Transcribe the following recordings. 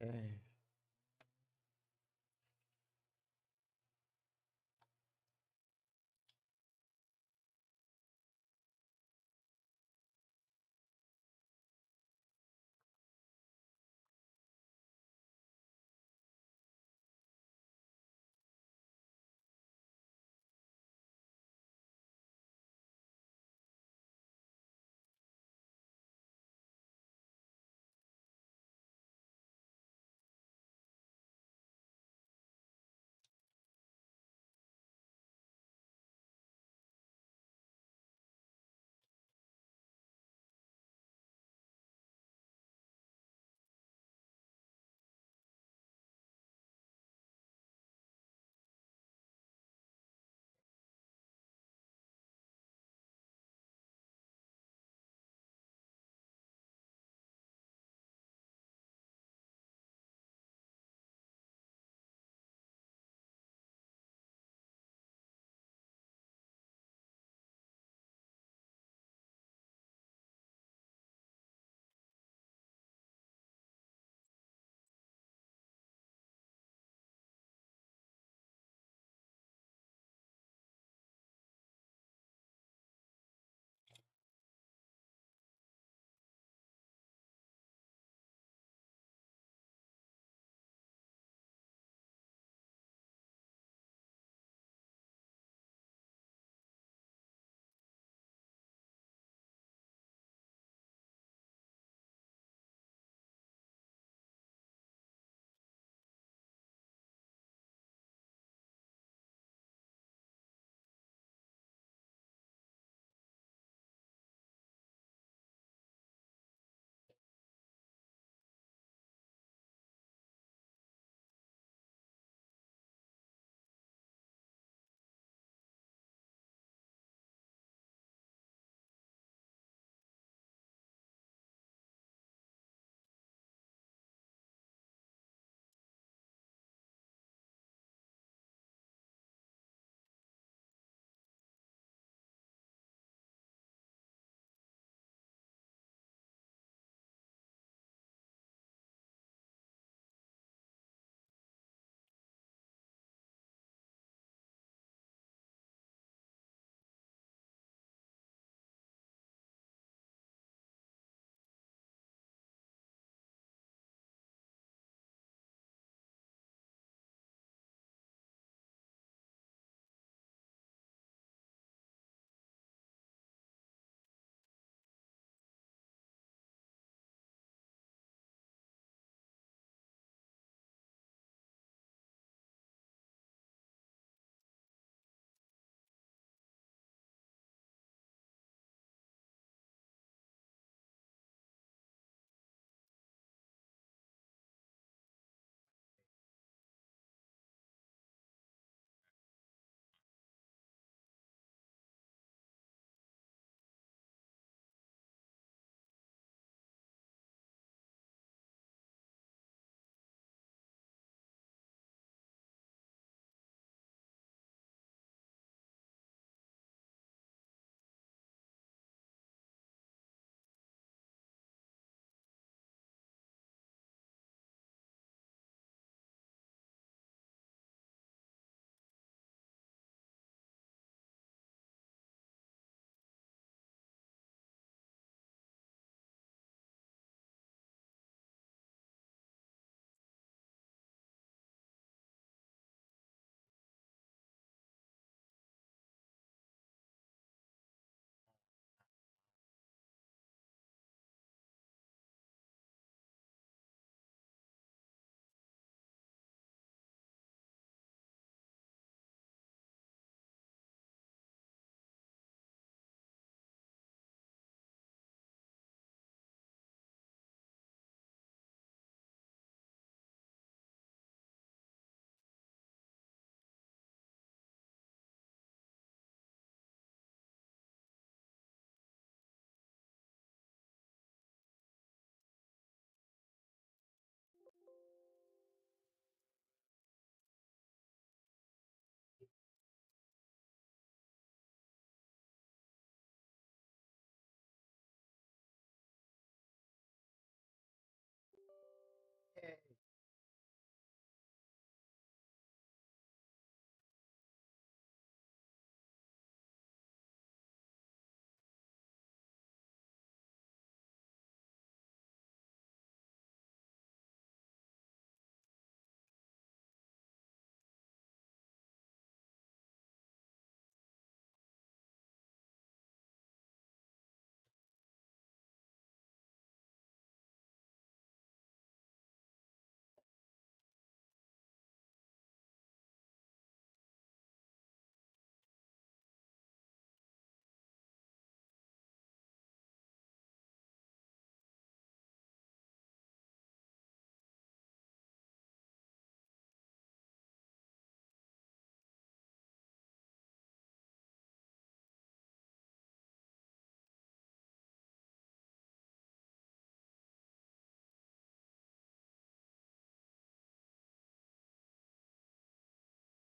Eh,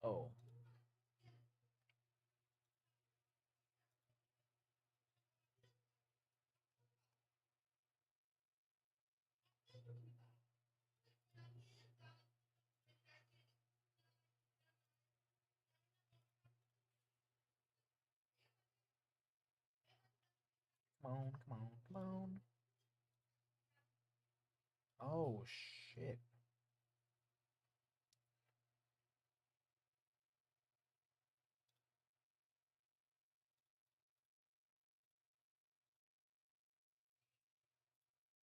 Oh. Come on, come on, come on. Oh shit.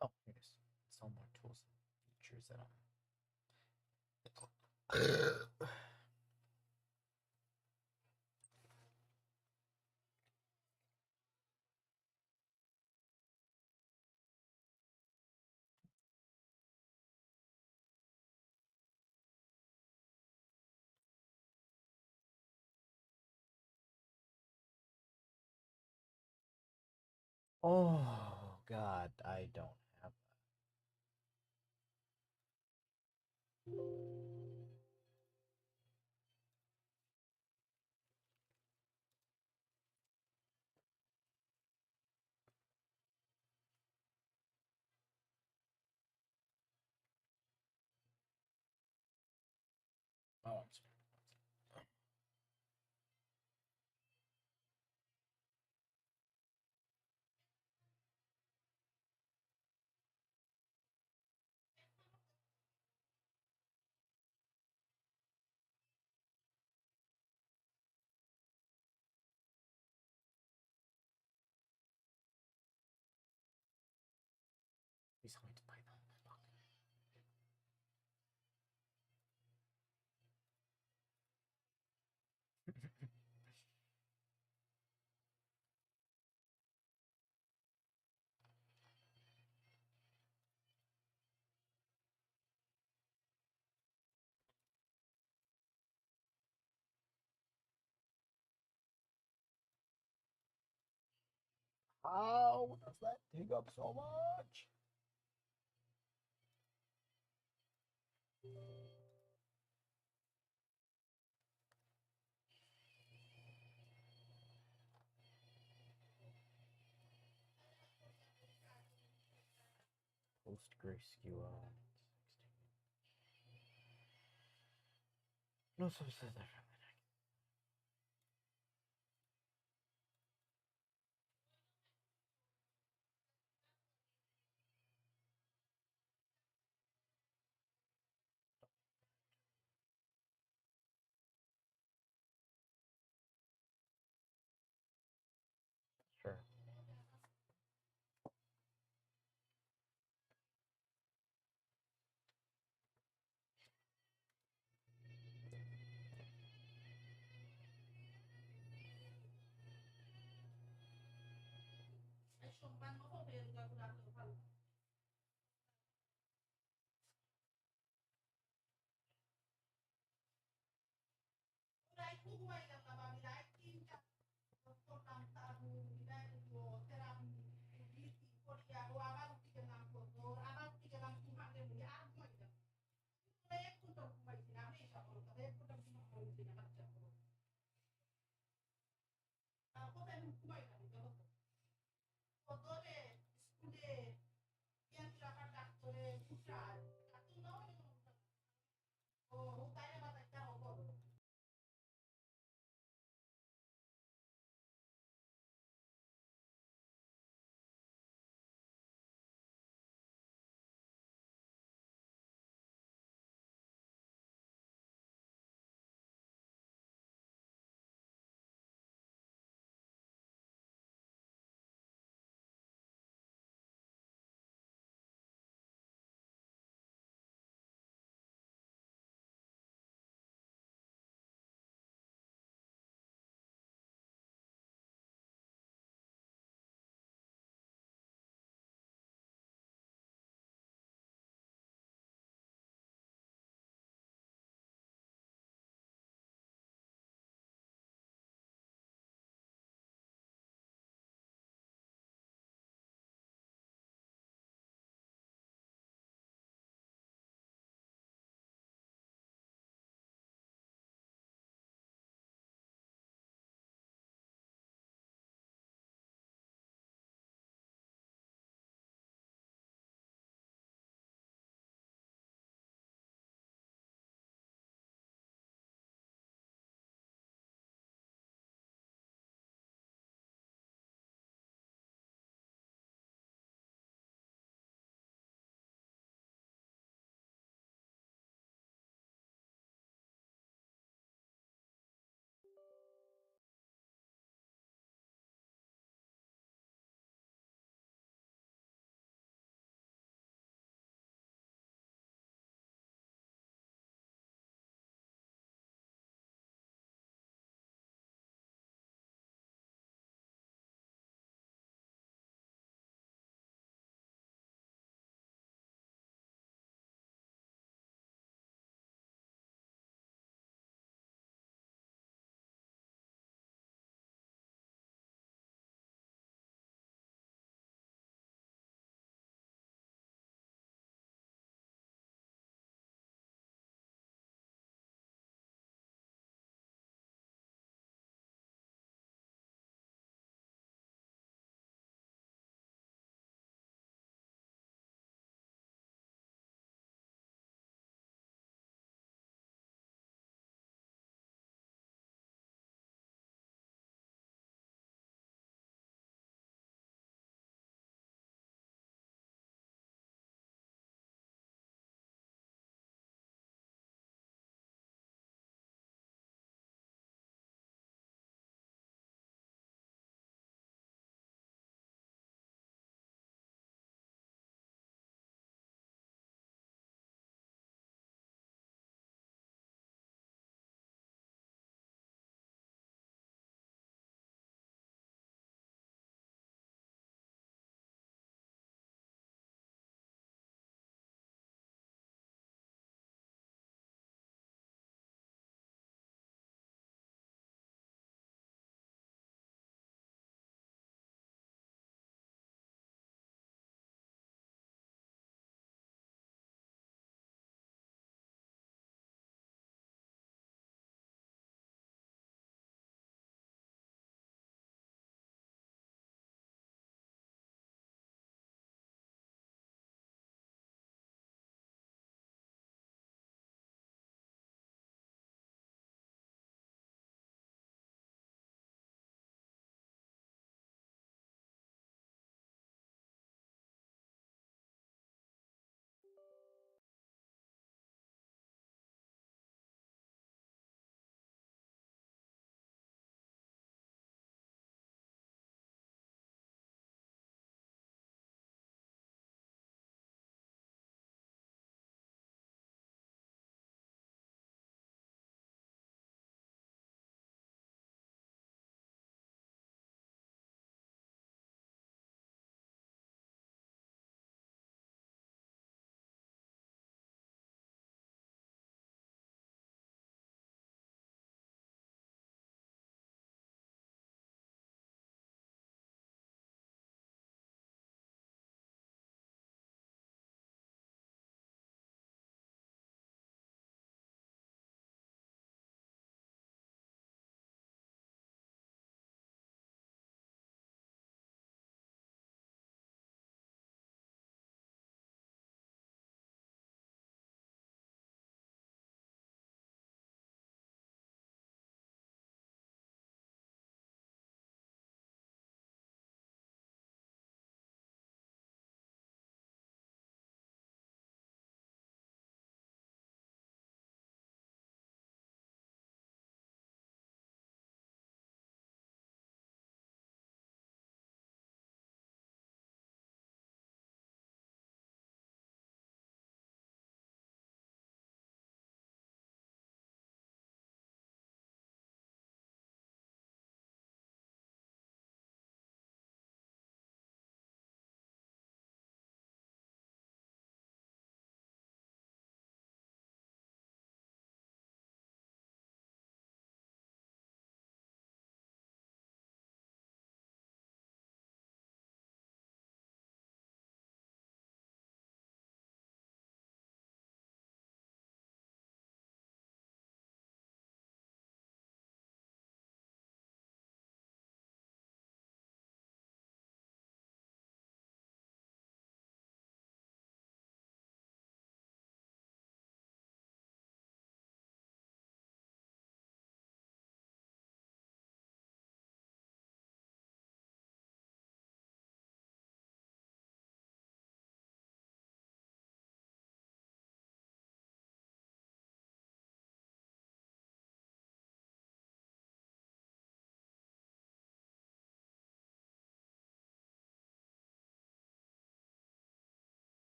Oh, here it is. So more tools and features that I'm. Oh god, I don't have that. Oh, I'm sorry. He's going to Python. Fuck. How does that take up so much? PostgreSQL. No subset. Sure.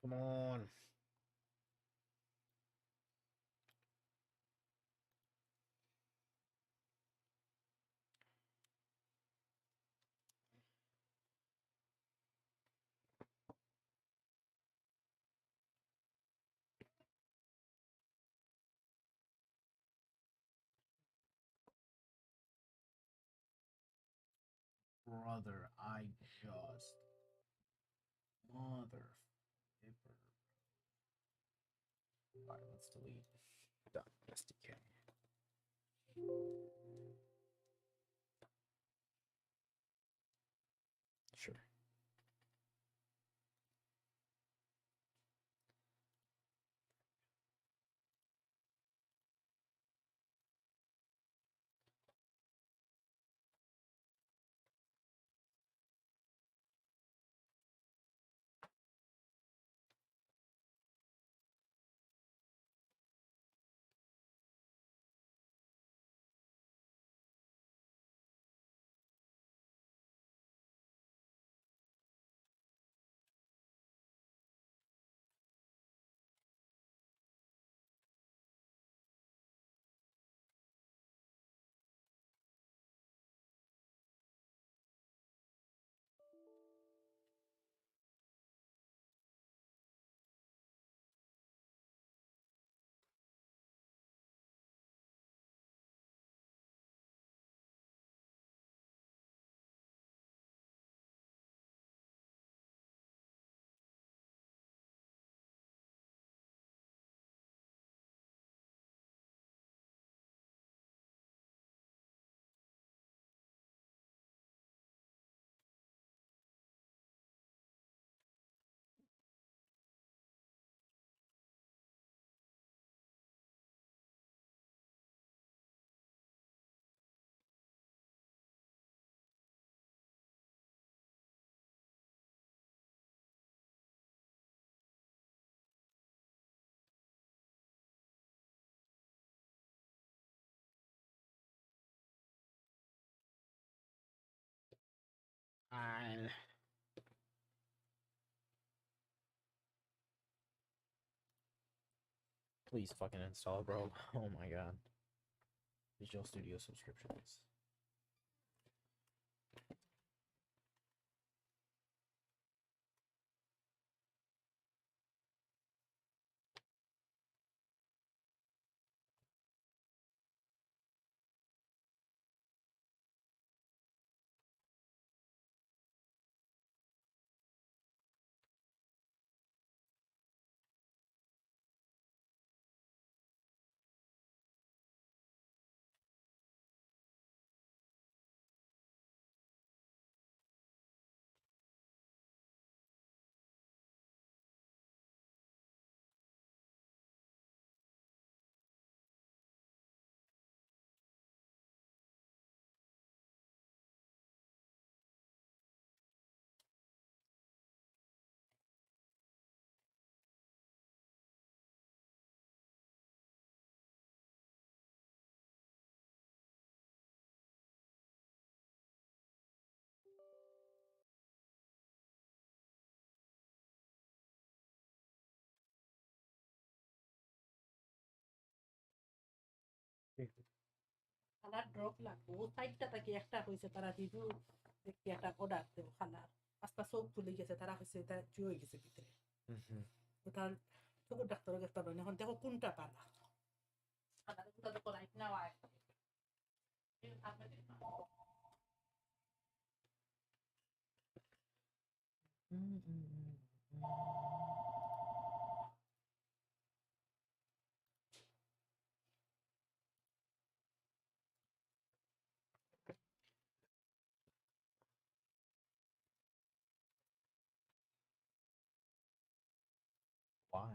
Come on. Brother, I just mother flipper. Alright, let's delete dot SDK. Sure. I please fucking install, bro. Oh my god. Visual Studio subscriptions. খানার drop লাগবো ও সাইডটা তাকে একটা হয়েছে তারা review দেখি একটা order দেবো খানার আস্তে চোখ তুলে গেছে তারা হয়েছে এটা জুয়ে গেছে ভিতরে তার চোখের ডাক্তারও দেখতে পারেন এখন দেখো কোনটা পালা খানার কোনটা দেখো লাইট নেওয়া Why?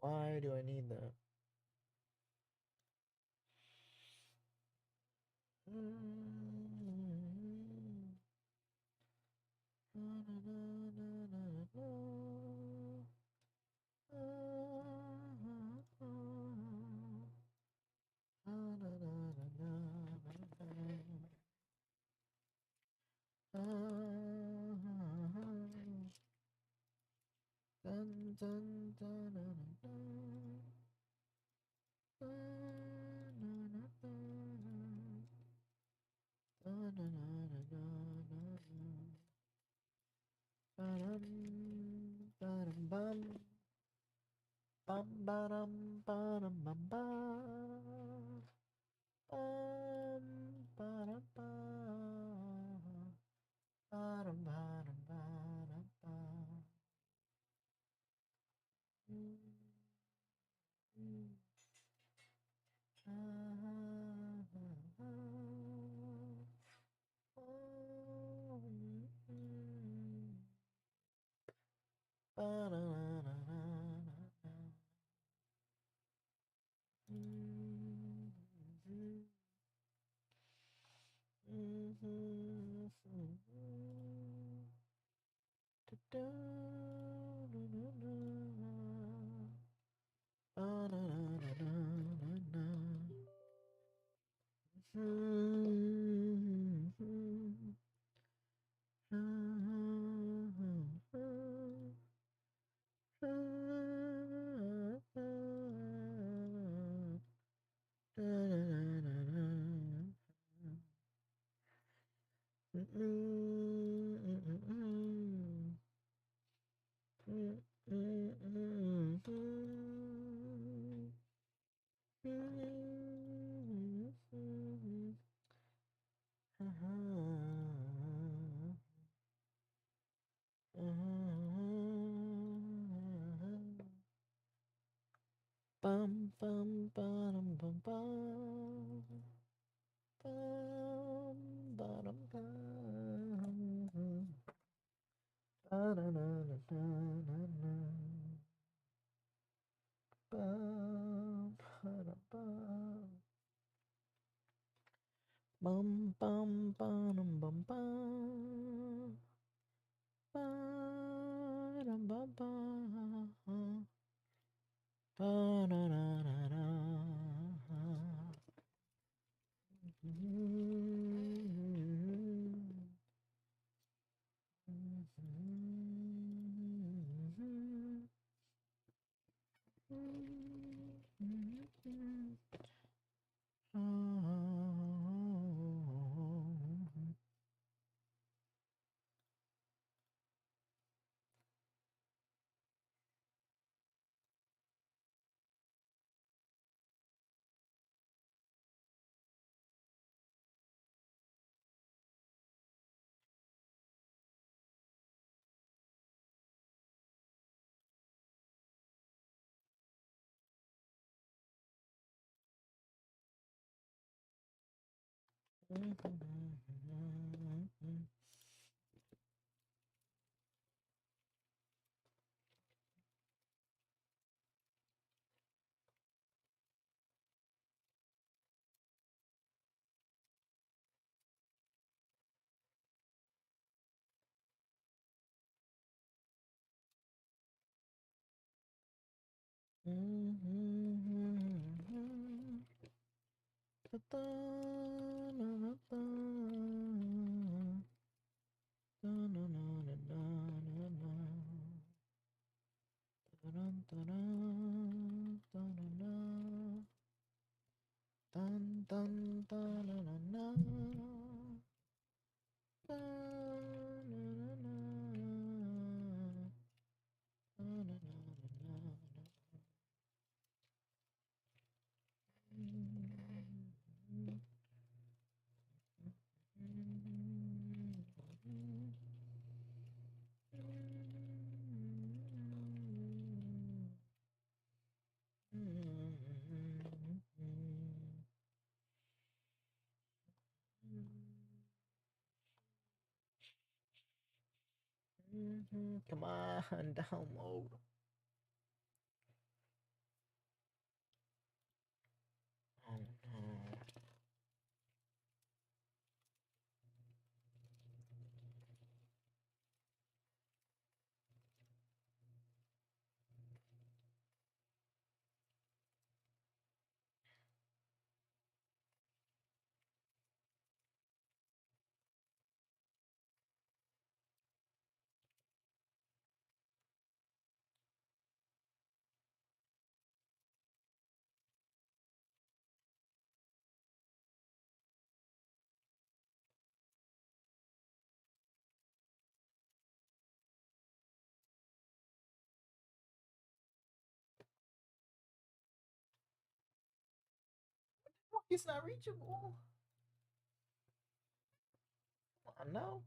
Why do I need that? Bum bum bum bum bum bum bum bum ba na na na na na bum ba bum bum bum bum bum bum bum bum ba na na na na Come on, download. Oh no. It's not reachable. I know.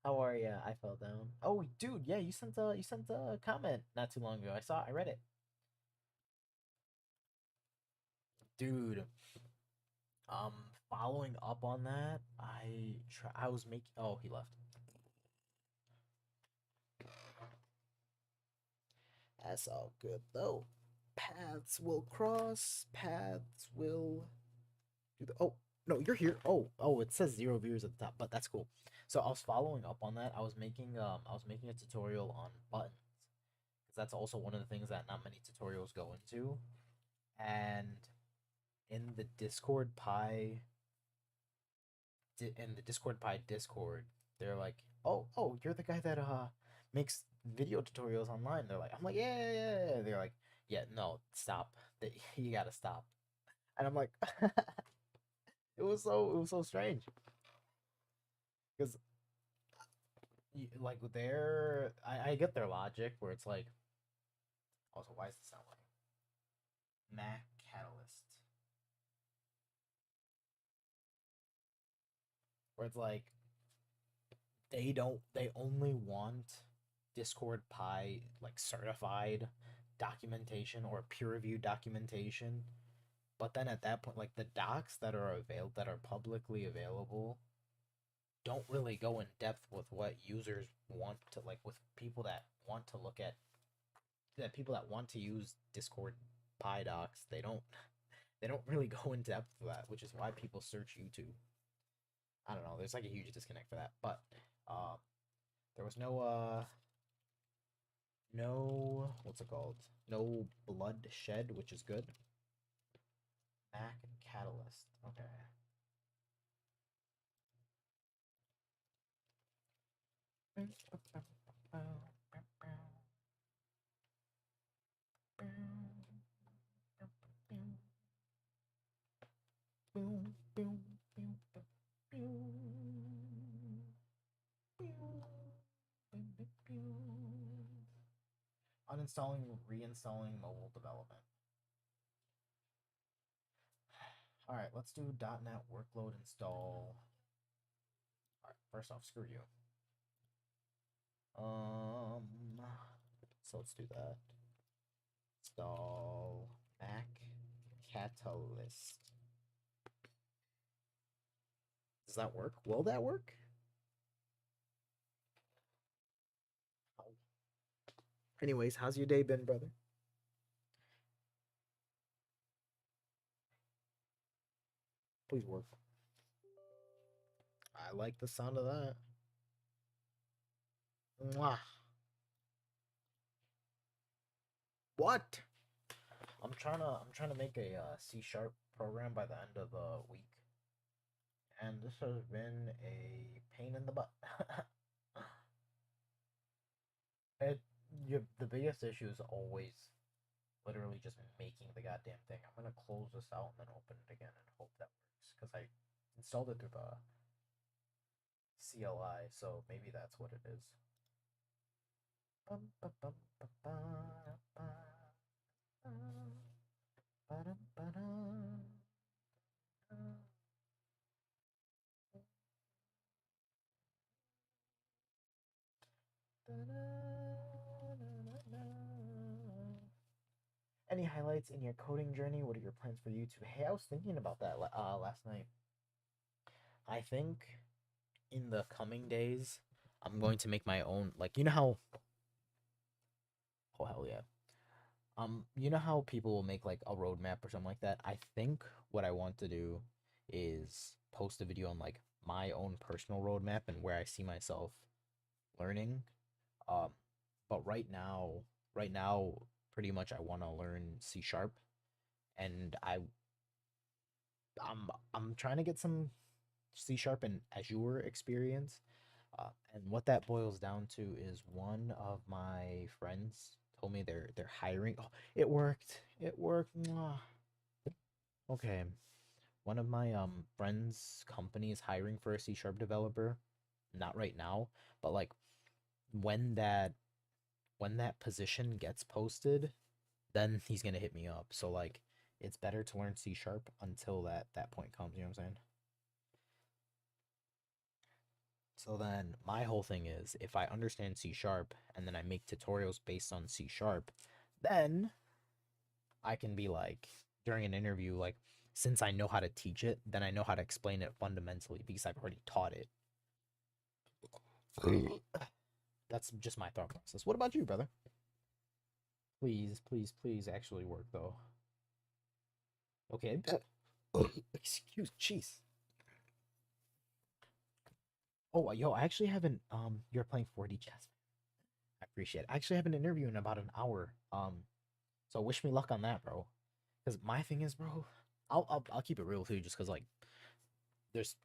How are ya? I fell down. Oh, dude, yeah, you sent a comment not too long ago. I read it. Dude, following up on that, I was making. Oh, he left. That's all good though. Paths will cross. Paths will do the. Oh no, you're here. Oh, it says 0 viewers at the top, but that's cool. So I was following up on that. I was making a tutorial on buttons because that's also one of the things that not many tutorials go into. And in the Discord Pi in the Discord Pi Discord, they're like, "Oh, you're the guy that makes video tutorials online." They're like, "I'm like, yeah, yeah, yeah, yeah." They're like, "Yeah, no, stop. You gotta stop." And I'm like, it was so strange because like I get their logic where it's like, also why does it sound like Mac Catalyst, where it's like they only want Discord Pi like certified documentation or peer reviewed documentation. But then at that point, like the docs that are publicly available don't really go in depth with what users want to, like, with people that want to look at that people that want to use Discord Pi docs. They don't really go in depth for that, which is why people search YouTube. I don't know. There's like a huge disconnect for that. But uh, there was no what's it called? No blood shed, which is good. Mac Catalyst. Okay. Uninstalling, reinstalling mobile development. All right, let's do .NET workload install. All right, first off, screw you. So let's do that. Install Mac Catalyst. Does that work? Will that work? Anyways, how's your day been, brother? Please work. I like the sound of that. Mwah. What? I'm trying to make a C# program by the end of the week, and this has been a pain in the butt. The biggest issue is always literally just making the goddamn thing. I'm gonna close this out and then open it again and hope that works because I installed it through the CLI, so maybe that's what it is. Any highlights in your coding journey? What are your plans for YouTube? Hey, I was thinking about that last night. I think in the coming days, I'm going to make my own. Like, you know how Oh hell yeah. You know how people will make like a roadmap or something like that? I think what I want to do is post a video on like my own personal roadmap and where I see myself learning. Um, but right now, pretty much I want to learn C sharp, and I'm trying to get some C sharp and Azure experience. And what that boils down to is one of my friends told me they're hiring. Oh, it worked. It worked. Mwah. Okay. One of my friends' company is hiring for a C sharp developer. Not right now, but like when that when that position gets posted, then he's gonna hit me up. So like it's better to learn C sharp until that point comes, you know what I'm saying? So then my whole thing is if I understand C sharp and then I make tutorials based on C sharp, then I can be like during an interview, like since I know how to teach it, then I know how to explain it fundamentally because I've already taught it. That's just my thought process. What about you, brother? Please, please, please actually work though. Okay. Excuse jeez. Oh, yo, I actually haven't you're playing 4D chess. I appreciate it. I actually have an interview in about an hour. So wish me luck on that, bro. Because my thing is, bro, I'll keep it real with you, just because like there's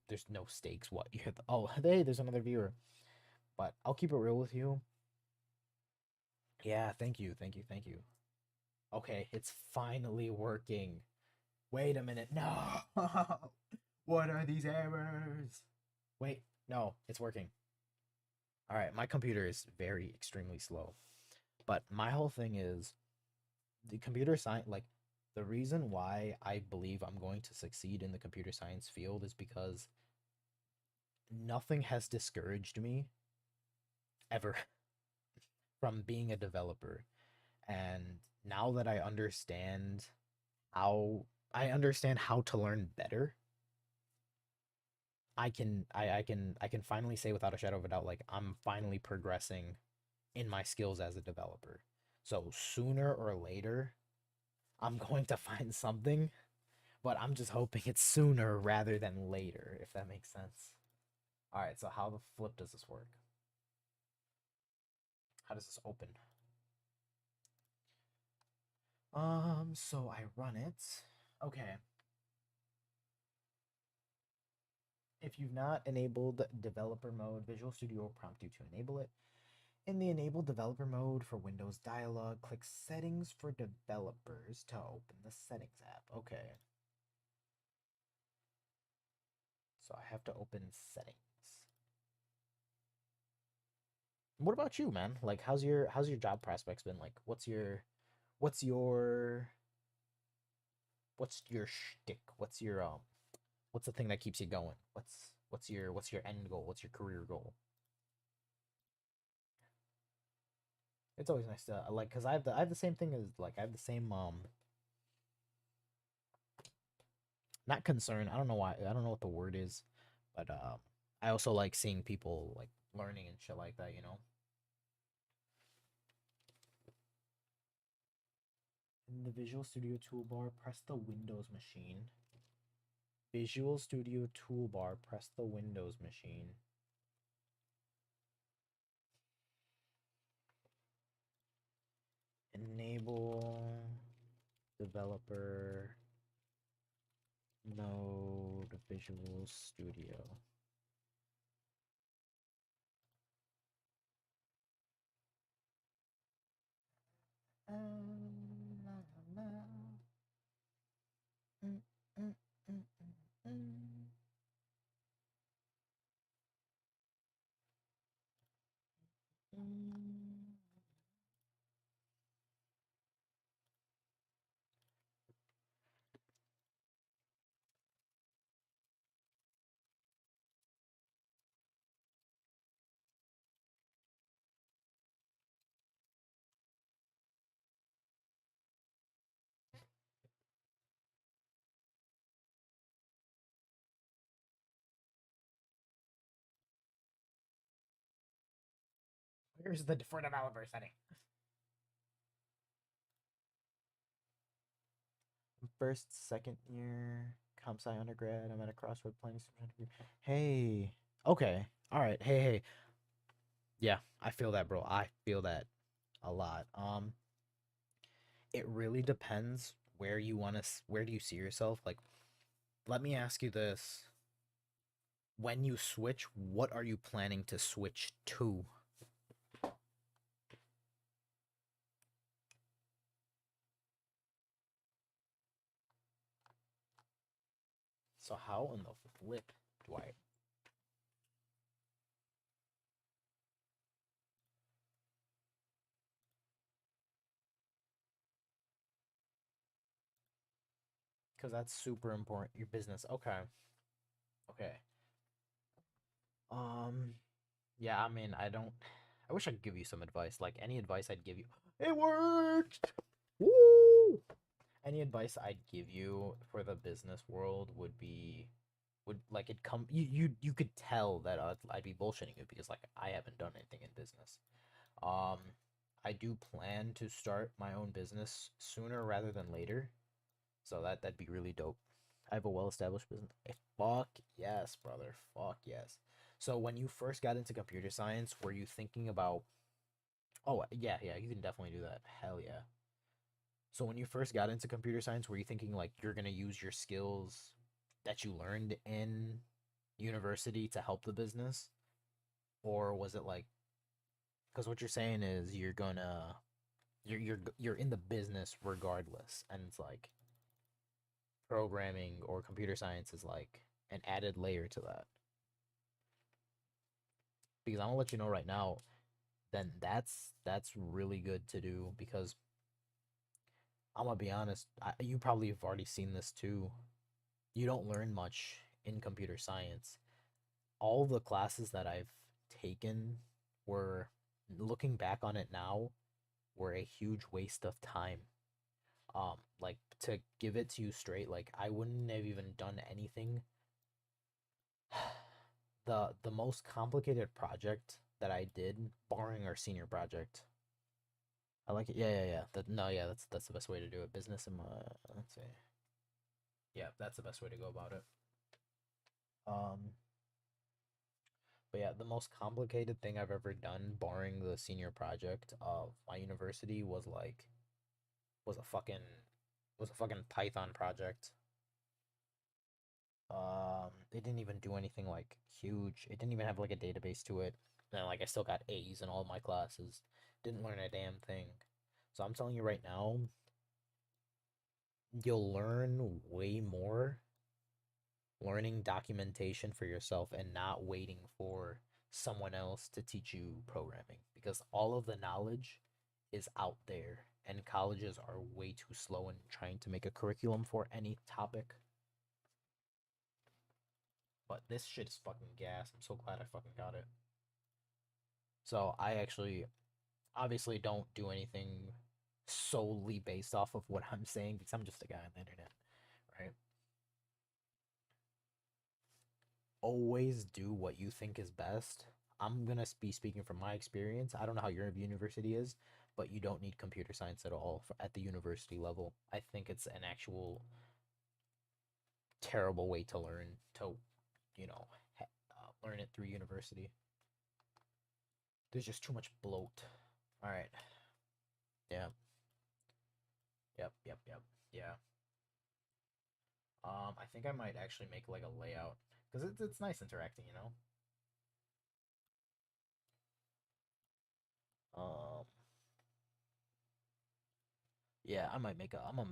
there's no stakes. What you have? Oh, hey, there's another viewer. But I'll keep it real with you. Yeah, thank you, thank you, thank you. Okay, it's finally working. Wait a minute. No. What are these errors? Wait, no, it's working. All right, my computer is very extremely slow. But my whole thing is the computer science, like the reason why I believe I'm going to succeed in the computer science field is because nothing has discouraged me ever from being a developer. And now that how I understand how to learn better, I can finally say without a shadow of a doubt, like I'm finally progressing in my skills as a developer. So sooner or later, I'm going to find something, but I'm just hoping it's sooner rather than later, if that makes sense. All right, so how the flip does this work? How does this open? So I run it. Okay. If you've not enabled developer mode, Visual Studio will prompt you to enable it. In the Enable Developer Mode for Windows dialog, click Settings for Developers to open the Settings app. Okay. So I have to open Settings. What about you, man? Like how's your job prospects been? Like what's your what's your shtick? What's the thing that keeps you going? What's your end goal? What's your career goal? It's always nice to like because I have the same thing as like I have the same not concern. I don't know why. I don't know what the word is, but I also like seeing people like learning and shit like that. You know. In the Visual Studio toolbar, press the Windows machine. Visual Studio toolbar, press the Windows machine. Enable developer node Visual Studio. Here's the for developer setting. first, second year, comp sci undergrad. I'm at a crossroad planning. Hey, okay, all right. Hey, hey, yeah, I feel that, bro. I feel that a lot. It really depends where you want to. Where do you see yourself? Like, let me ask you this: when you switch, what are you planning to switch to? So how in the flip do I? Because that's super important. Your business. Okay. Okay. Um. Yeah. I mean, I don't. I wish I could give you some advice. Like any advice I'd give you. It worked. Woo! Any advice I'd give you for the business world would be would like it come you could tell that I'd be bullshitting you because like I haven't done anything in business. Um, I do plan to start my own business sooner rather than later, so that'd be really dope. I have a well-established business. Fuck yes, brother. Fuck yes. So when you first got into computer science, were you thinking about? Oh yeah, yeah, you can definitely do that. Hell yeah. So when you first got into computer science, were you thinking like you're gonna use your skills that you learned in university to help the business, or was it like because what you're saying is you're in the business regardless, and it's like programming or computer science is like an added layer to that. Because I'm gonna let you know right now, then that's really good to do because I'm gonna be honest, you probably have already seen this too. You don't learn much in computer science. All the classes that I've taken were, looking back on it now, were a huge waste of time. Like to give it to you straight, like I wouldn't have even done anything. The most complicated project that I did, barring our senior project. I like it. Yeah, yeah, yeah. No, yeah, that's the best way to do it. Business and let's see. Yeah, that's the best way to go about it. Um, but yeah, the most complicated thing I've ever done, barring the senior project of my university, was a fucking was a fucking Python project. It didn't even do anything like huge. It didn't even have like a database to it. And like I still got A's in all my classes. Didn't learn a damn thing. So I'm telling you right now, you'll learn way more learning documentation for yourself and not waiting for someone else to teach you programming because all of the knowledge is out there and colleges are way too slow in trying to make a curriculum for any topic. But this shit is fucking gas. I'm so glad I fucking got it. So I actually obviously don't do anything solely based off of what I'm saying because I'm just a guy on the internet, right? Always do what you think is best. I'm gonna be speaking from my experience. I don't know how your university is, but you don't need computer science at all at the university level. I think it's an actual terrible way to learn to, you know, learn it through university. There's just too much bloat. All right. Yeah. Yep. Yep. Yep. Yeah. I think I might actually make like a layout because it's nice interacting, you know. Um, yeah, I'm gonna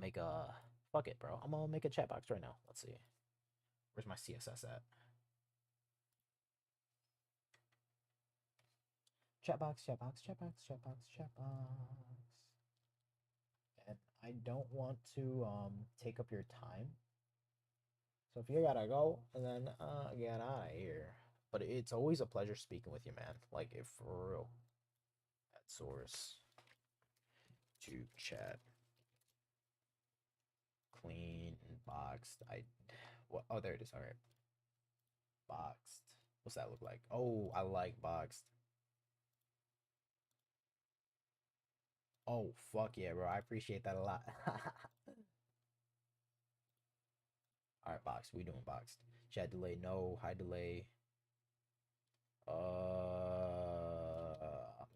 make a, fuck it, bro. I'm gonna make a chat box right now. Let's see. Where's my CSS at? Chat box, chat box, chat box, chat box, chat box. And I don't want to take up your time. So if you gotta go, then get out of here. But it's always a pleasure speaking with you, man. Like if for real. At source to chat. Clean boxed. I what? Oh, there it is. All right, boxed. What's that look like? Oh, I like boxed. Oh, fuck yeah, bro. I appreciate that a lot. All right, boxed. We doing boxed. Chat delay, no. High delay. I'm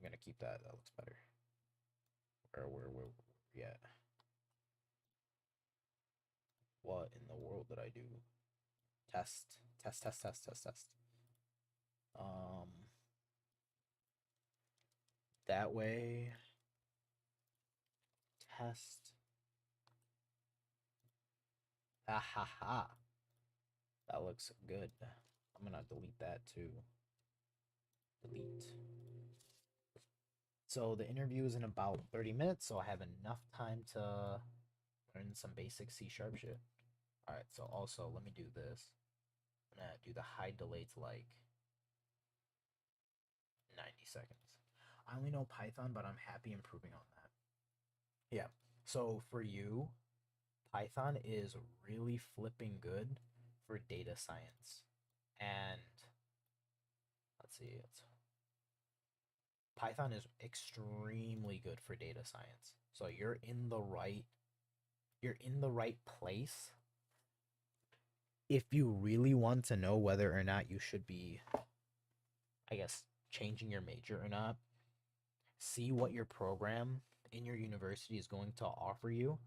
gonna keep that. That looks better. Where yeah. What in the world did I do? Test. Test, test, test, test, test. Um that way. Test. Ha ha ha. That looks good. I'm gonna delete that too. Delete. So the interview is in about 30 minutes, so I have enough time to learn some basic C# shit. Alright, so also let me do this. I'm gonna do the high delay to like 90 seconds. I only know Python, but I'm happy improving on that. Yeah. So for you, Python is really flipping good for data science. And let's see, Python is extremely good for data science. So you're in the right place if you really want to know whether or not you should be, I guess, changing your major or not. See what your program in your university is going to offer you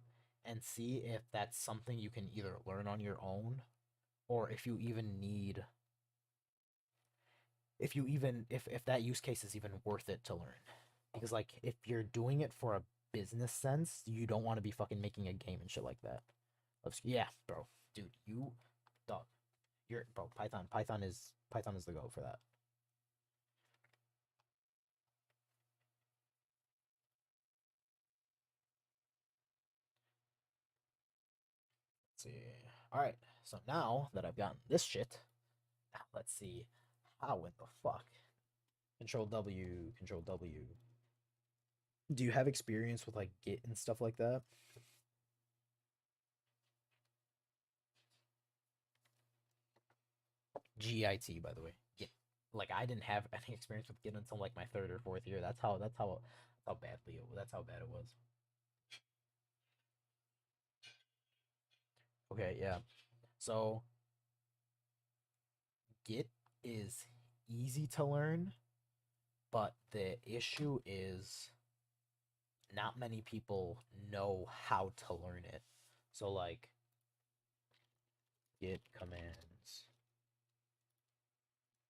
and see if that's something you can either learn on your own or if you even need if that use case is even worth it to learn. Because like if you're doing it for a business sense, you don't want to be fucking making a game and shit like that. Yeah, bro. Dude, you dog. You're bro, Python is the go for that. Let's see. Alright, so now that I've gotten this shit, now let's see how in the fuck. Control W, Control W. Do you have experience with like Git and stuff like that? GIT, by the way. Git. Like I didn't have any experience with Git until like my third or fourth year. That's how bad it was. Okay, yeah. So Git is easy to learn, but the issue is not many people know how to learn it. So like Git commands.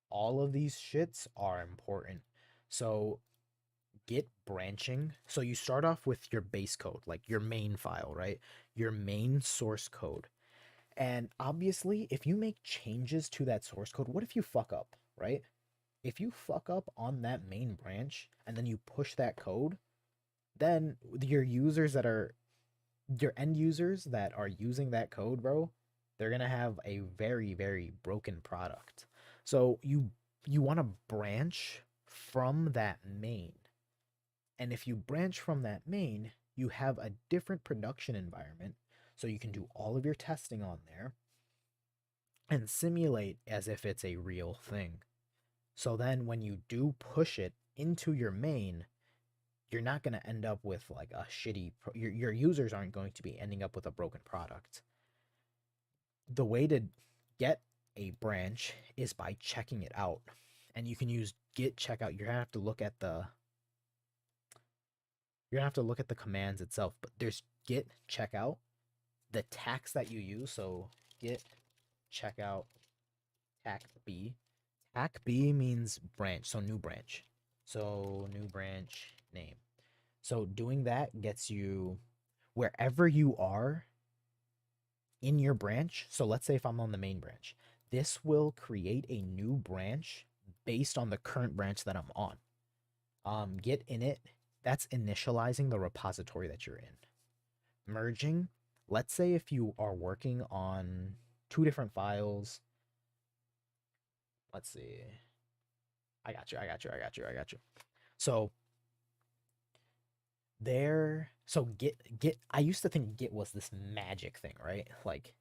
All of these shits are important. So Git branching. So you start off with your base code, like your main file, right? Your main source code. And obviously, if you make changes to that source code, what if you fuck up, right? If you fuck up on that main branch and then you push that code, then your end users that are using that code, bro, they're going to have a very, very broken product. So you want to branch from that main. And if you branch from that main, you have a different production environment. So you can do all of your testing on there and simulate as if it's a real thing. So then when you do push it into your main, you're not going to end up with like a shitty, your users aren't going to be ending up with a broken product. The way to get a branch is by checking it out. And you can use git checkout. You're going to have to look at the commands itself, but there's git checkout, the tax that you use. So git checkout tac b. Tac b means branch, so new branch. So new branch name. So doing that gets you wherever you are in your branch. So let's say if I'm on the main branch, this will create a new branch based on the current branch that I'm on. Git init, that's initializing the repository that you're in. Merging, let's say if you are working on two different files. Let's see. I got you. So Git, I used to think Git was this magic thing, right? Like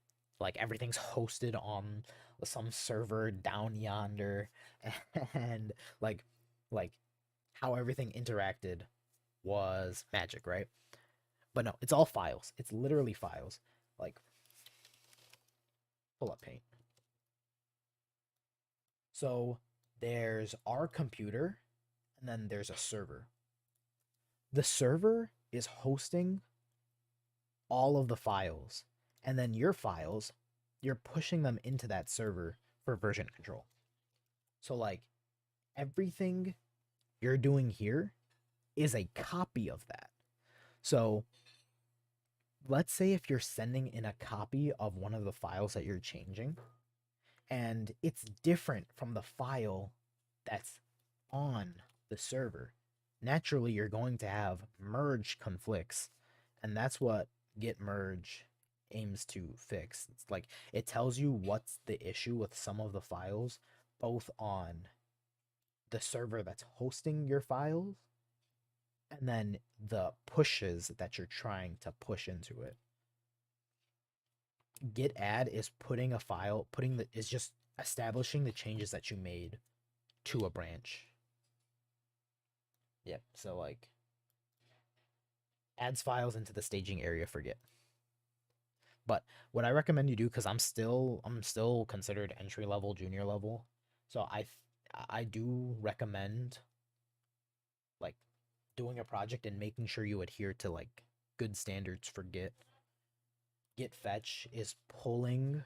everything's hosted on some server down yonder and like how everything interacted was magic, right? But no, it's all files. It's literally files. Like pull up Paint. So there's our computer, and then there's a server. The server is hosting all of the files, and then your files, you're pushing them into that server for version control. So like everything you're doing here is a copy of that. So let's say if you're sending in a copy of one of the files that you're changing, and it's different from the file that's on the server. Naturally, you're going to have merge conflicts, and that's what git merge aims to fix. It's like it tells you what's the issue with some of the files, both on the server that's hosting your files and then the pushes that you're trying to push into it. Git add is putting a file, is just establishing the changes that you made to a branch. Yep, so like adds files into the staging area for Git. But what I recommend you do, because I'm still considered entry level, junior level, so I do recommend like doing a project and making sure you adhere to like good standards for Git. Git fetch is pulling.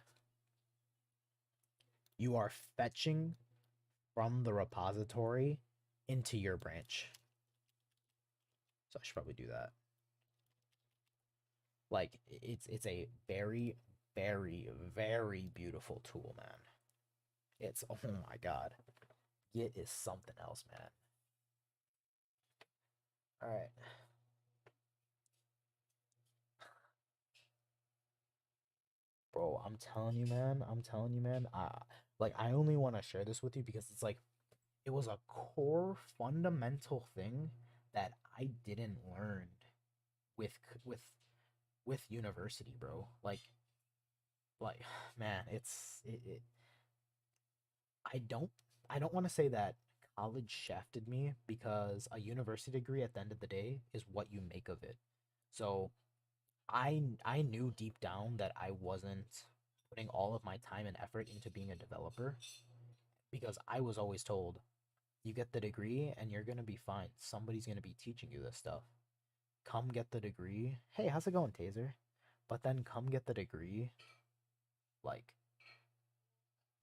You are fetching from the repository into your branch. So I should probably do that. Like it's a very, very, very beautiful tool, man. It's, oh my god. Git is something else, man. All right. Bro, I'm telling you, man. Like I only want to share this with you because it's like it was a core fundamental thing that I didn't learn with with with university, bro. Like man, I don't want to say that college shafted me because a university degree at the end of the day is what you make of it. So I knew deep down that I wasn't putting all of my time and effort into being a developer because I was always told you get the degree and you're going to be fine. Somebody's going to be teaching you this stuff. Come get the degree. Hey, how's it going, Taser? But then come get the degree. Like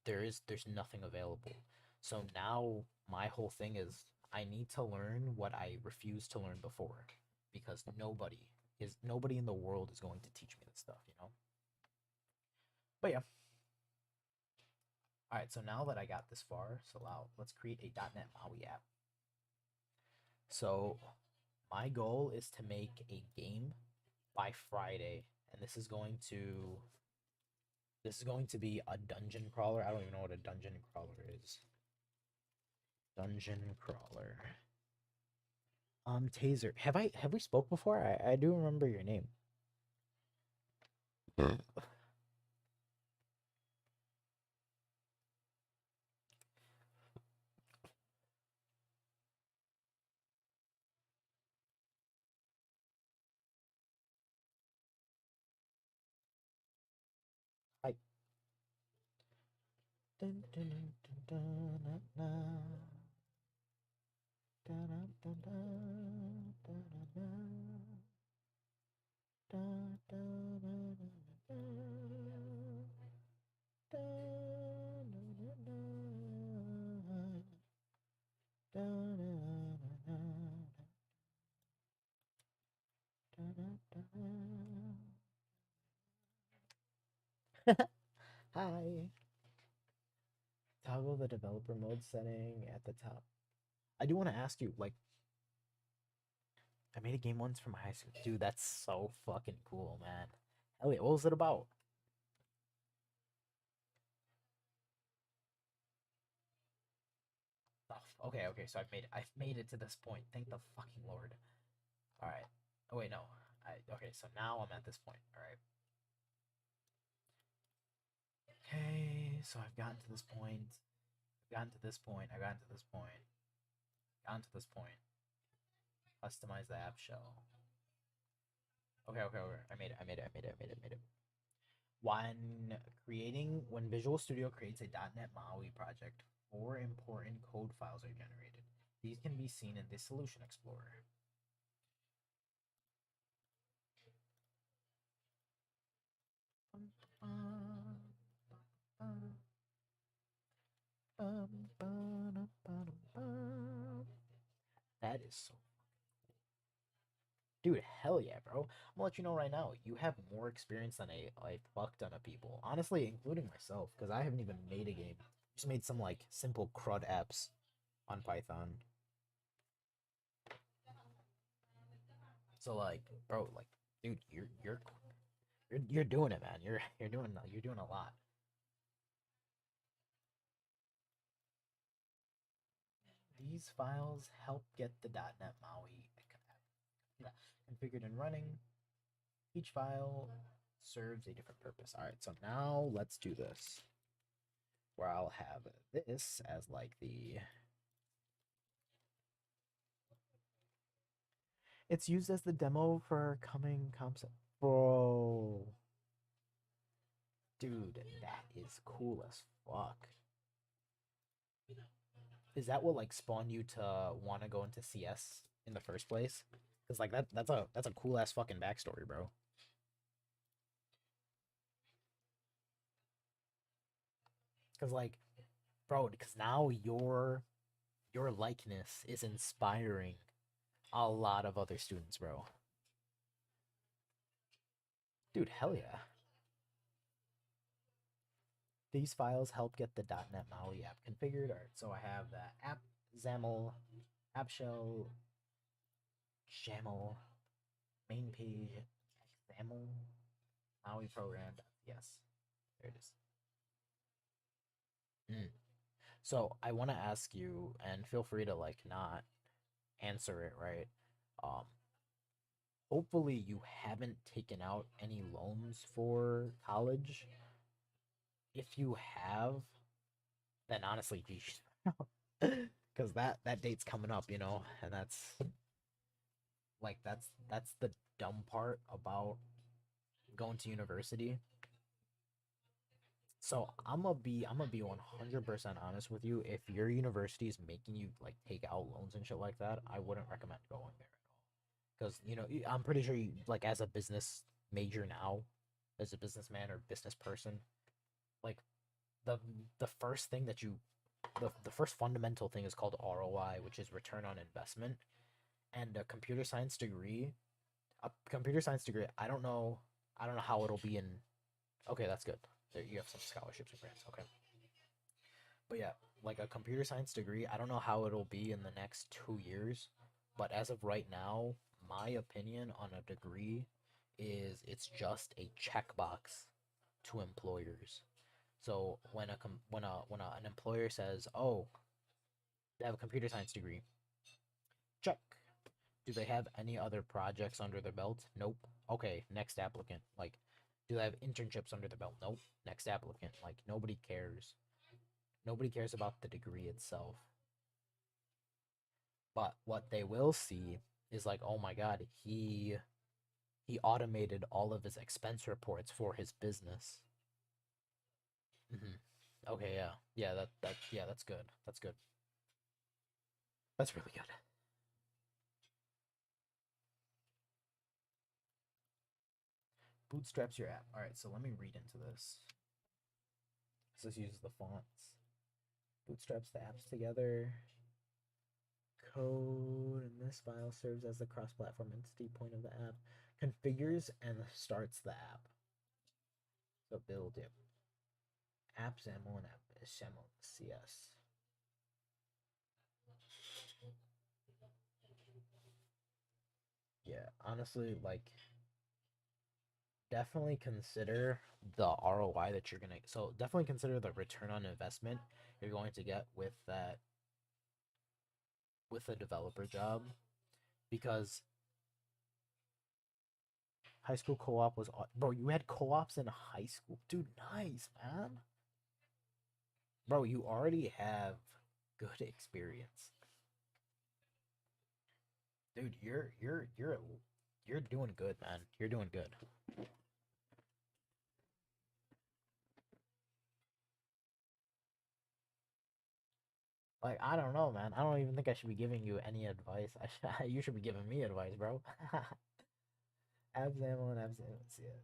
there's nothing available. So now my whole thing is I need to learn what I refused to learn before because nobody in the world is going to teach me this stuff, you know? But yeah. All right, so now that I got this far, so let's create a .NET MAUI app. So my goal is to make a game by Friday, and this is going to be a dungeon crawler. I don't even know what a dungeon crawler is. Dungeon crawler. Taser. Have we spoke before? I do remember your name. Hi. Dun, dun, dun, dun, dun, dun, dun. Dun, dun, dun, dun, dun, dun, dun. Dun, dun, dun, dun, dun. Dun, dun, dun, dun. Dun, dun, dun, dun, dun, dun, dun. Hi. Toggle the developer mode setting at the top. I do want to ask you, like, I made a game once for my high school. Dude, that's so fucking cool, man. Elliot, what was it about? Oh, okay, so I've made it to this point. Thank the fucking Lord. Alright. Oh wait, no. Okay, so now I'm at this point. Alright. Okay, so I've gotten to this point. I've gotten to this point. I've gotten to this point. Gotten to this point. Customize the app shell. Okay. I made it. When Visual Studio creates a .NET MAUI project, 4 important code files are generated. These can be seen in the Solution Explorer. That is so, dude, hell yeah, bro. I'm gonna let you know right now, you have more experience than a fuck ton of people. Honestly, including myself, because I haven't even made a game. Just made some like simple CRUD apps on Python. So like, bro, like, dude, you're doing it, man. You're doing a lot. These files help get the .NET MAUI configured and running. Each file serves a different purpose. All right, so now let's do this. Where I'll have this as like the. It's used as the demo for coming concept. Bro. Dude, that is cool as fuck. Is that what like spawned you to want to go into CS in the first place? Cause like that's a cool ass fucking backstory, bro. Cause like, bro, because now your likeness is inspiring a lot of other students, bro. Dude, hell yeah. These files help get the .NET MAUI app configured. All right, so I have the app XAML, app shell, XAML, main page, XAML, MAUI program. Yes, there it is. Mm. So I want to ask you, and feel free to like not answer it, right? Um, hopefully you haven't taken out any loans for college. If you have, then honestly, geez, because that date's coming up, and that's the dumb part about going to university. So I'm gonna be 100% honest with you. If your university is making you like take out loans and shit like that, I wouldn't recommend going there at all. Because I'm pretty sure you like as a business major now, as a businessman or business person, like the the first thing that you the first fundamental thing is called ROI, which is return on investment. And a computer science degree, I don't know how it'll be in. Okay, that's good. There you have some scholarships and grants. Okay. But yeah, like a computer science degree, I don't know how it'll be in the next 2 years, but as of right now, my opinion on a degree is it's just a checkbox to employers. So an employer says, "Oh, they have a computer science degree," check. Do they have any other projects under their belt? Nope. Okay, next applicant. Like, do they have internships under their belt? Nope. Next applicant. Like, nobody cares. Nobody cares about the degree itself. But what they will see is like, oh my god, he automated all of his expense reports for his business. Okay, yeah, yeah, yeah, that's good. That's good. That's really good. Bootstraps your app. All right, so let me read into this. This uses the fonts. Bootstraps the apps together. Code in this file serves as the cross-platform entity point of the app. Configures and starts the app. So build it. App XAML and app XAML CS. Yeah, honestly, like definitely consider the ROI that you're gonna. So definitely consider the return on investment you're going to get with that with a developer job, because high school co-op was bro. You had co-ops in high school, dude. Nice, man. Bro, you already have good experience, dude. You're doing good, man. You're doing good. Like, I don't know, man. I don't even think I should be giving you any advice. You should be giving me advice, bro. Absaml and Absaml. Let's see it.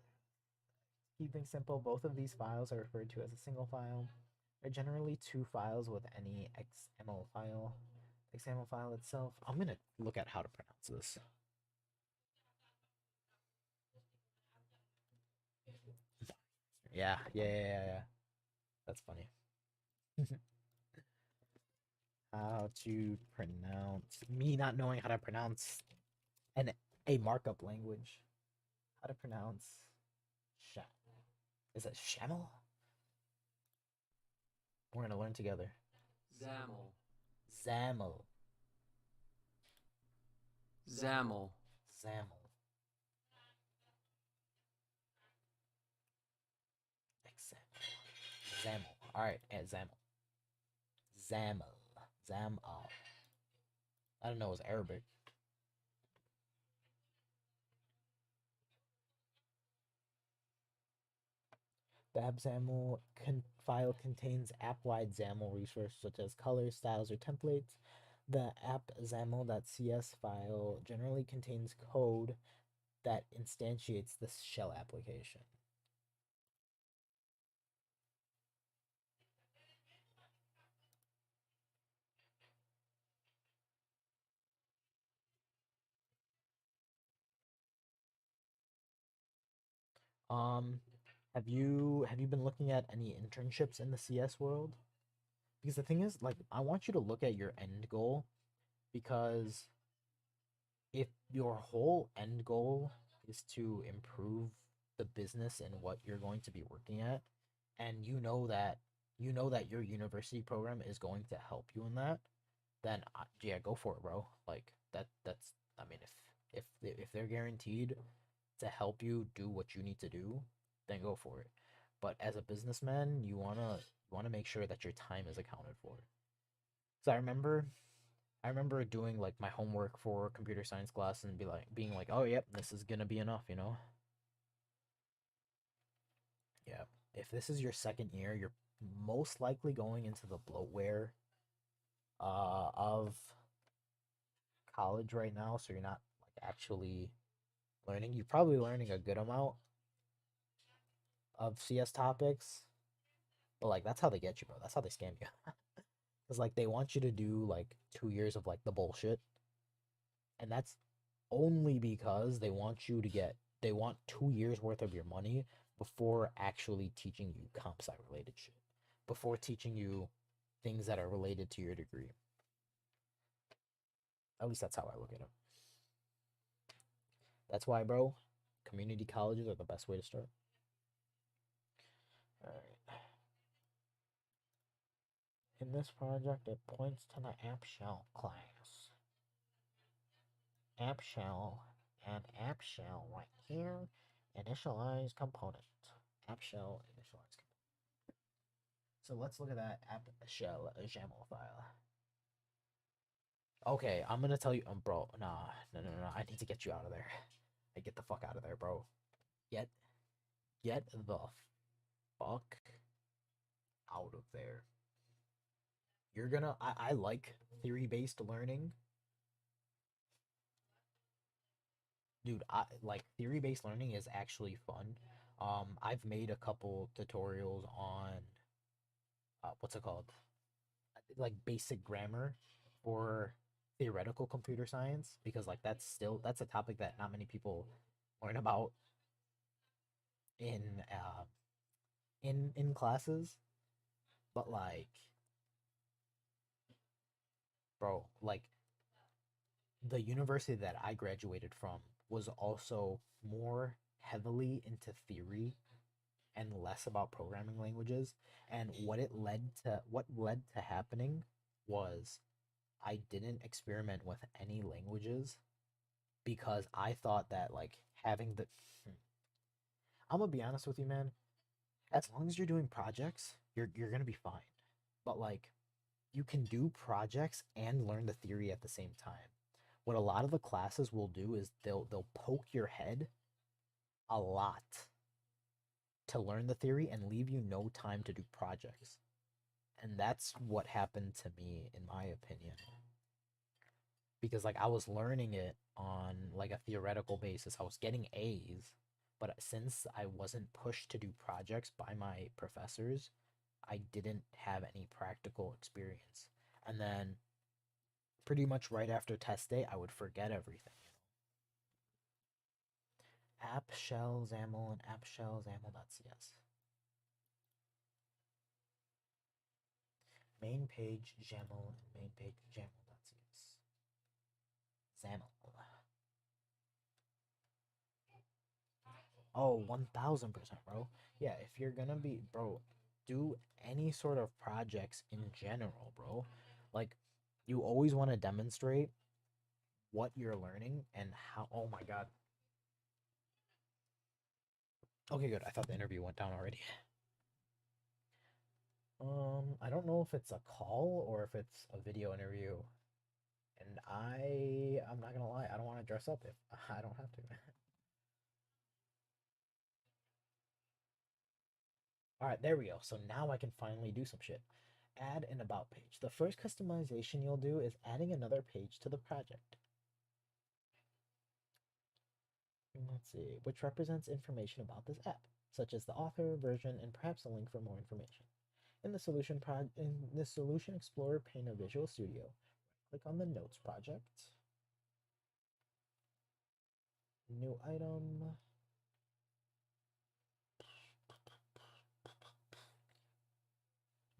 Keeping simple, both of these files are referred to as a single file. They're generally two files with any XML file. XML file itself. I'm gonna look at how to pronounce this. Yeah. That's funny. How to pronounce me not knowing how to pronounce an a markup language. How to pronounce sha is it shamel? We're gonna learn together. XAML. XAML. XAML. XAML. XAML. XAML. Alright, XAML. XAML. XAML. I don't know, it's Arabic. The AppXAML file contains app-wide XAML resources such as colors, styles, or templates. The appxaml.cs file generally contains code that instantiates the shell application. Um, have you been looking at any internships in the CS world? Because the thing is, like, I want you to look at your end goal, because if your whole end goal is to improve the business and what you're going to be working at, and you know that your university program is going to help you in that, then yeah, go for it, bro. Like that's I mean, if they're guaranteed to help you do what you need to do, then go for it. But as a businessman, you wanna make sure that your time is accounted for. So I remember doing like my homework for computer science class and being like, oh yep, this is gonna be enough, you know? Yeah. If this is your second year, you're most likely going into the bloatware of college right now, so you're not like actually learning. You're probably learning a good amount of CS topics, but like that's how they get you, bro. That's how they scam you. Cause like they want you to do like 2 years of like the bullshit, and that's only because they want 2 years worth of your money before actually teaching you comp sci related shit, before teaching you things that are related to your degree. At least that's how I look at it. That's why, bro, community colleges are the best way to start. All right. In this project, it points to the app shell class. App shell and app shell right here. Initialize component. App shell initialize component. So let's look at that app shell YAML file. Okay, I'm gonna tell you, bro. Nah, no. I need to get you out of there. I get the fuck out of there, bro. Get, get the fuck out of there. You're gonna. I like theory based learning, dude. I like theory based learning is actually fun. I've made a couple tutorials on what's it called, like basic grammar for theoretical computer science, because like that's a topic that not many people learn about in in classes. But like, bro, like the university that I graduated from was also more heavily into theory and less about programming languages. And what led to happening was I didn't experiment with any languages because I thought that like having the I'm gonna be honest with you, man. As long as you're doing projects, you're gonna be fine. But like you can do projects and learn the theory at the same time. What a lot of the classes will do is they'll poke your head a lot to learn the theory and leave you no time to do projects. And that's what happened to me, in my opinion. Because like I was learning it on like a theoretical basis. I was getting A's, but since I wasn't pushed to do projects by my professors, I didn't have any practical experience. And then pretty much right after test day, I would forget everything. App shell XAML and app shell XAML.cs. Main page XAML and main page XAML.cs. XAML. Oh, 1000%, bro. Yeah, if you're gonna be, bro, do any sort of projects in general, bro. Like, you always want to demonstrate what you're learning and how. Oh my god. Okay, good. I thought the interview went down already. I don't know if it's a call or if it's a video interview. And I'm not gonna lie, I don't want to dress up if I don't have to. All right, there we go. So now I can finally do some shit. Add an about page. The first customization you'll do is adding another page to the project. Let's see, which represents information about this app, such as the author, version, and perhaps a link for more information. In the Solution Explorer pane of Visual Studio, click on the Notes project. New item.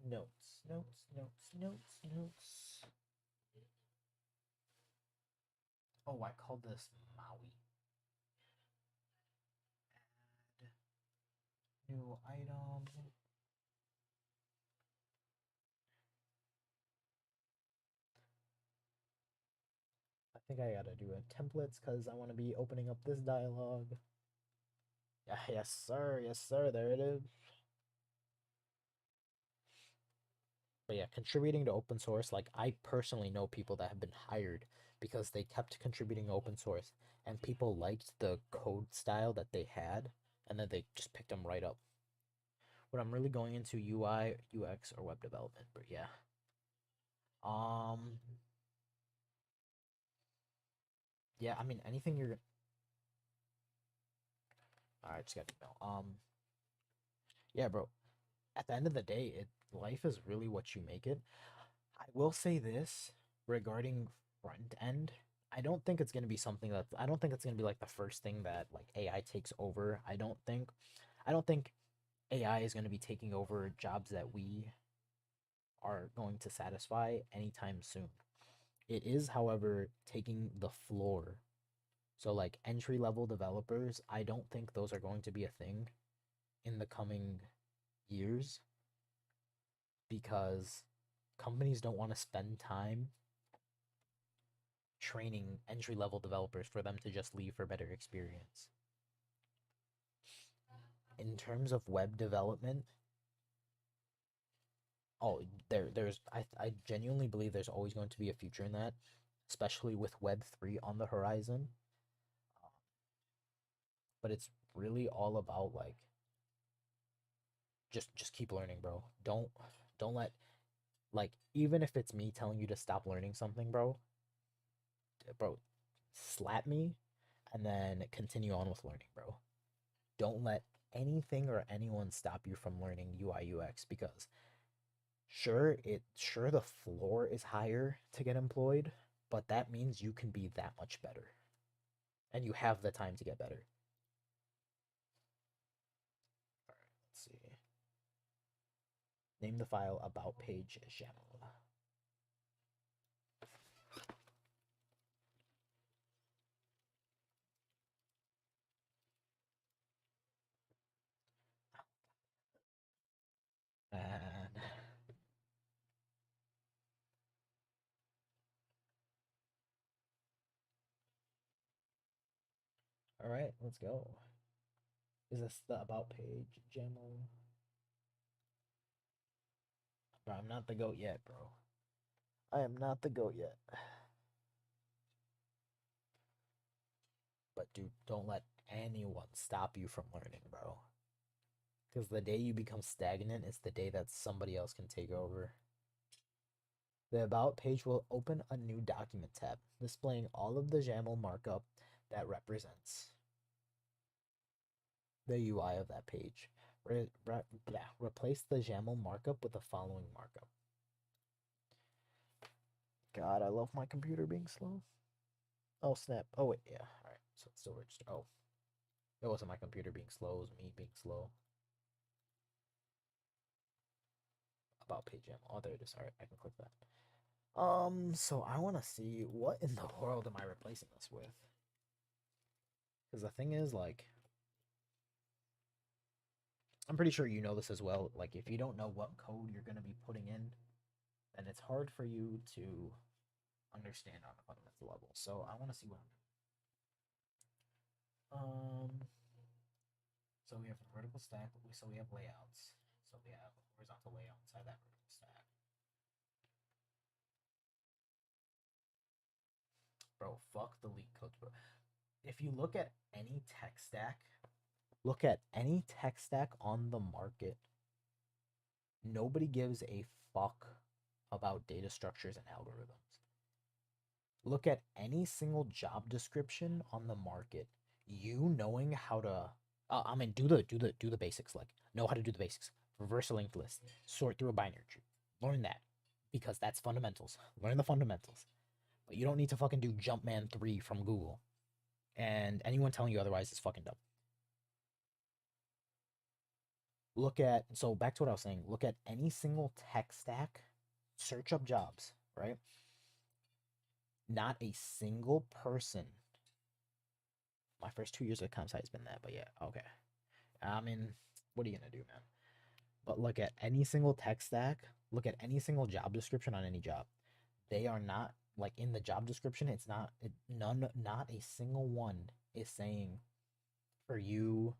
Notes. Oh, I called this MAUI. Add new item. I think I gotta do a templates because I want to be opening up this dialogue. Yeah, yes sir, there it is. But yeah, contributing to open source, like I personally know people that have been hired because they kept contributing to open source and people liked the code style that they had and then they just picked them right up. But I'm really going into UI, UX, or web development, but yeah. Um yeah, I mean anything you're Alright, just got email. Yeah, bro. At the end of the day, life is really what you make it. I will say this regarding front end. I don't think it's gonna be something that I don't think it's gonna be like the first thing that like AI takes over. I don't think AI is gonna be taking over jobs that we are going to satisfy anytime soon. It is, however, taking the floor. So like entry level developers, I don't think those are going to be a thing in the coming years because companies don't want to spend time training entry level developers for them to just leave for better experience. In terms of web development, oh, I genuinely believe there's always going to be a future in that, especially with Web3 on the horizon. But it's really all about like just keep learning, bro. Don't let like even if it's me telling you to stop learning something, bro, slap me and then continue on with learning, bro. Don't let anything or anyone stop you from learning UI UX because sure the floor is higher to get employed, but that means you can be that much better. And you have the time to get better. All right, let's see. Name the file about page XAML. And all right, let's go. Is this the about page XAML? Bro, I'm not the goat yet, bro. I am not the goat yet. But dude, don't let anyone stop you from learning, bro. Because the day you become stagnant is the day that somebody else can take over. The About page will open a new document tab, displaying all of the XAML markup that represents the UI of that page. Replace the XAML markup with the following markup. God, I love my computer being slow. Oh, snap. Oh, wait, yeah. All right, so it's still registered. Oh, it wasn't my computer being slow. It was me being slow. About page XAML. Oh, there it is. All right, I can click that. So I want to see what in the world am I replacing this with? Because the thing is, like, I'm pretty sure you know this as well. Like, if you don't know what code you're going to be putting in, then it's hard for you to understand on a fundamental level. So I want to see what so we have a vertical stack, so we have layouts. So we have a horizontal layout inside that vertical stack. Bro, fuck the leak codes, bro. If you look at any tech stack, on the market, nobody gives a fuck about data structures and algorithms. Look at any single job description on the market. You knowing how to, do the basics. Like, know how to do the basics. Reverse a linked list. Sort through a binary tree. Learn that, because that's fundamentals. Learn the fundamentals. But you don't need to fucking do Jumpman 3 from Google. And anyone telling you otherwise is fucking dumb. So back to what I was saying. Look at any single tech stack. Search up jobs, right? Not a single person. My first 2 years of comp sci has been that, but yeah, okay. I mean, what are you gonna do, man? But look at any single tech stack, look at any single job description on any job. They are not, like, in the job description, it's not, not a single one is saying for you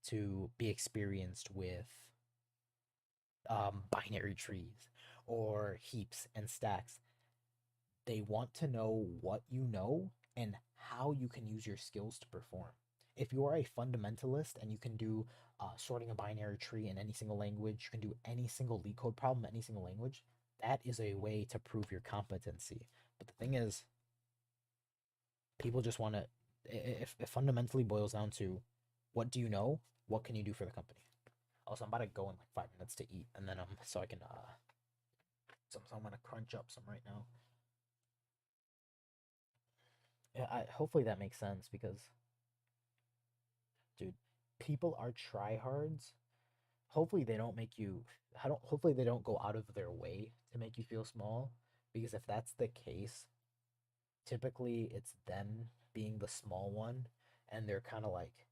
to be experienced with binary trees or heaps and stacks. They want to know what you know and how you can use your skills to perform. If you are a fundamentalist and you can do sorting a binary tree in any single language, you can do any single leak code problem in any single language, that is a way to prove your competency. But the thing is, people just want to, if it fundamentally boils down to what do you know, what can you do for the company? Also, I'm about to go in like 5 minutes to eat, and then so I can so I'm gonna crunch up some right now. Yeah, hopefully that makes sense, because, dude, people are tryhards. Hopefully they don't make you. Hopefully they don't go out of their way to make you feel small, because if that's the case, typically it's them being the small one, and they're kind of like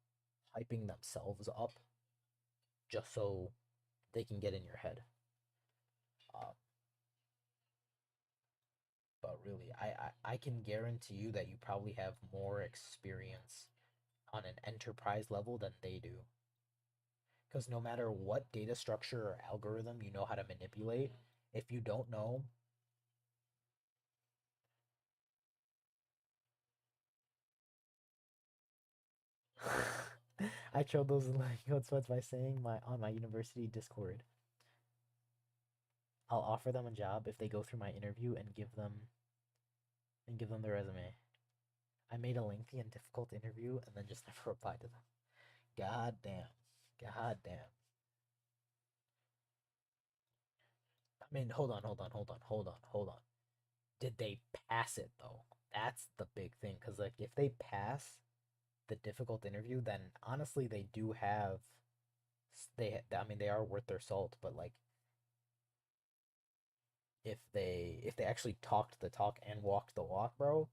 hyping themselves up just so they can get in your head. But really, I can guarantee you that you probably have more experience on an enterprise level than they do. Because no matter what data structure or algorithm you know how to manipulate, if you don't know, I trolled those like sweats by saying on my university Discord, I'll offer them a job if they go through my interview and give them their resume. I made a lengthy and difficult interview and then just never replied to them. God damn. God damn. I mean, hold on. Did they pass it though? That's the big thing. Cause like if they pass the difficult interview, then honestly they do have I mean they are worth their salt, but like if they actually talked the talk and walked the walk, bro,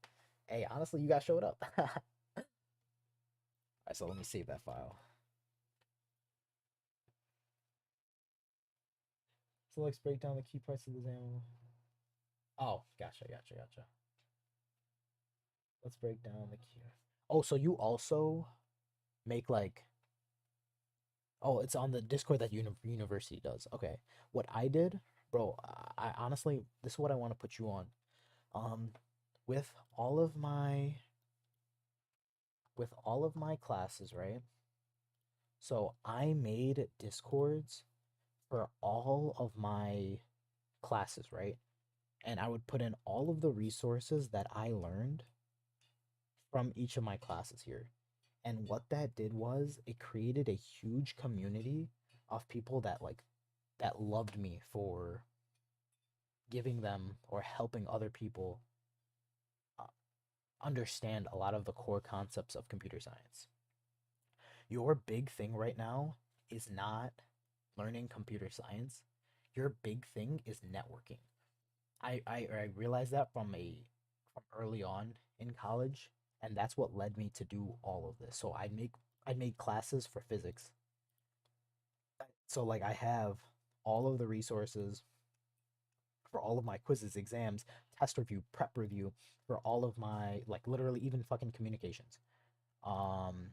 hey, honestly you got showed up. Alright, so let me save that file. So let's break down the key parts of the XAML. Oh, gotcha. Let's break down the key. Oh, so you also make like, oh, it's on the Discord that university does. Okay. What I did, bro, I honestly, this is what I want to put you on. With all of my classes, right? So I made Discords for all of my classes, right? And I would put in all of the resources that I learned from each of my classes here. And what that did was it created a huge community of people that loved me for giving them or helping other people uh, understand a lot of the core concepts of computer science. Your big thing right now is not learning computer science. Your big thing is networking. I realized that from early on in college, and that's what led me to do all of this. So I made classes for physics. So like I have all of the resources for all of my quizzes, exams, test review, prep review for all of my like literally even fucking communications. Um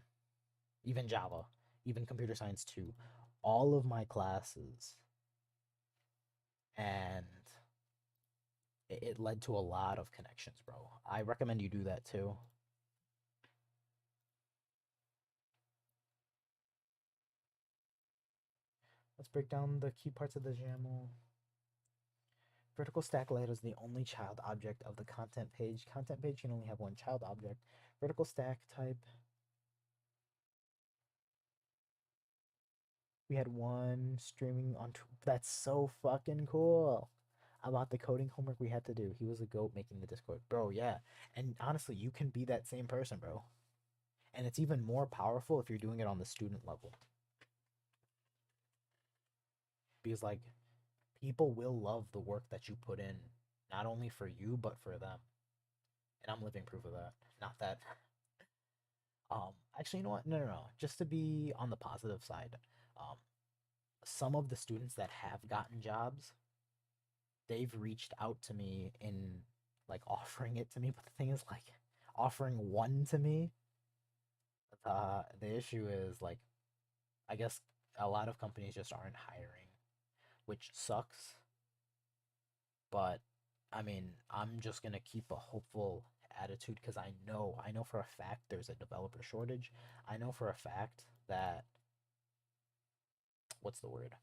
even Java, even computer science 2, all of my classes, and it led to a lot of connections, bro. I recommend you do that too. Let's break down the key parts of the XAML. Vertical stack layout is the only child object of the content page. Content page can only have one child object. Vertical stack type. We had one streaming on. That's so fucking cool. About the coding homework we had to do. He was a goat making the Discord. Bro, yeah. And honestly, you can be that same person, bro. And it's even more powerful if you're doing it on the student level. Because, like, people will love the work that you put in, not only for you, but for them. And I'm living proof of that. Not that. Actually, you know what? No. Just to be on the positive side, um, some of the students that have gotten jobs, they've reached out to me in like offering it to me. But the thing is, like, offering one to me, the issue is like, I guess a lot of companies just aren't hiring, which sucks. But I mean, I'm just gonna keep a hopeful attitude because I know for a fact there's a developer shortage. I know for a fact that what's the word?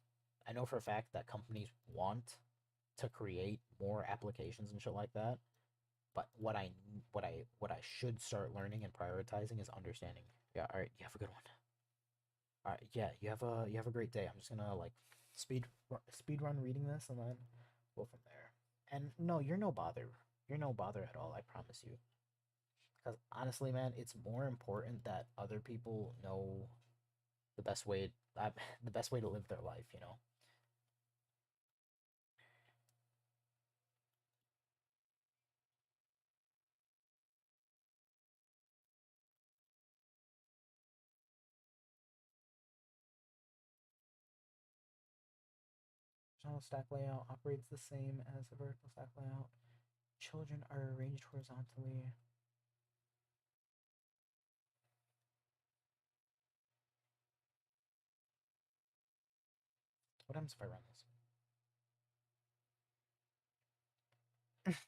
I know for a fact that companies want to create more applications and shit like that. But what I should start learning and prioritizing is understanding. Yeah, all right, you have a good one. All right, yeah, you have a great day. I'm just gonna like speed run reading this and then go from there. And no, you're no bother. You're no bother at all. I promise you. Because honestly, man, it's more important that other people know the best way the best way to live their life. You know. Horizontal stack layout operates the same as a vertical stack layout. Children are arranged horizontally. What happens if I run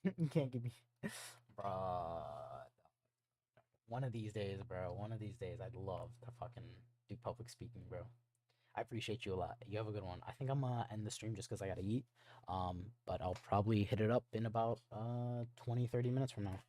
this? You can't give me, bruh. One of these days, bro. One of these days, I'd love to fucking do public speaking, bro. I appreciate you a lot. You have a good one. I think I'm gonna end the stream just because I gotta eat. But I'll probably hit it up in about 20, 30 minutes from now.